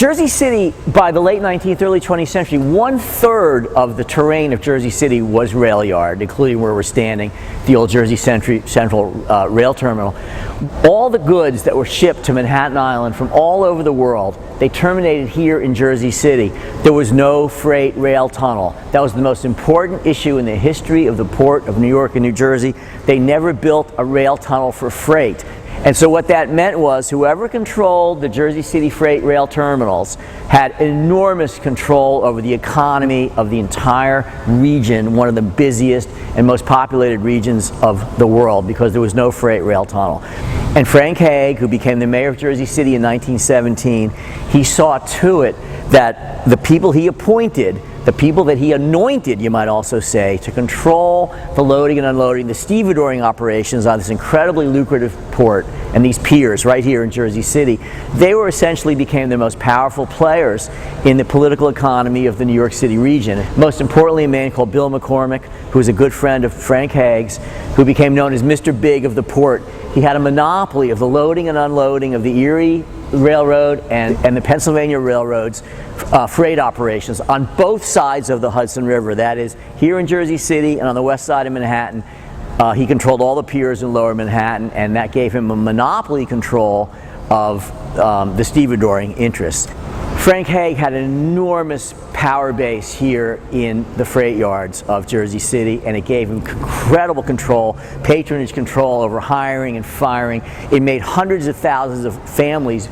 Jersey City, by the late 19th, early 20th century, 1/3 of the terrain of Jersey City was rail yard, including where we're standing, the old Jersey Central rail terminal. All the goods that were shipped to Manhattan Island from all over the world, they terminated here in Jersey City. There was no freight rail tunnel. That was the most important issue in the history of the port of New York and New Jersey. They never built a rail tunnel for freight. And so what that meant was whoever controlled the Jersey City freight rail terminals had enormous control over the economy of the entire region, one of the busiest and most populated regions of the world, because there was no freight rail tunnel. And Frank Hague, who became the mayor of Jersey City in 1917, he saw to it that the people he appointed, the people that he anointed, you might also say, to control the loading and unloading, the stevedoring operations on this incredibly lucrative port and these piers right here in Jersey City, they were essentially became the most powerful players in the political economy of the New York City region. Most importantly, a man called Bill McCormick, who was a good friend of Frank Hague's, who became known as Mr. Big of the port. He had a monopoly of the loading and unloading of the Erie Railroad and the Pennsylvania Railroad's freight operations on both sides of the Hudson River. That is, here in Jersey City and on the west side of Manhattan. He controlled all the piers in lower Manhattan, and that gave him a monopoly control of the stevedoring interests. Frank Hague had an enormous power base here in the freight yards of Jersey City, and it gave him incredible control, patronage control over hiring and firing. It made hundreds of thousands of families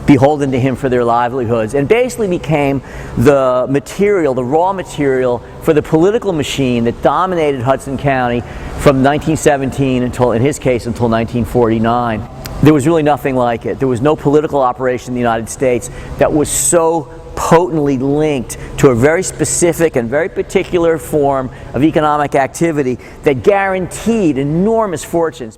beholden to him for their livelihoods, and basically became the material, the raw material for the political machine that dominated Hudson County from 1917 until, in his case, until 1949. There was really nothing like it. There was no political operation in the United States that was so potently linked to a very specific and very particular form of economic activity that guaranteed enormous fortunes.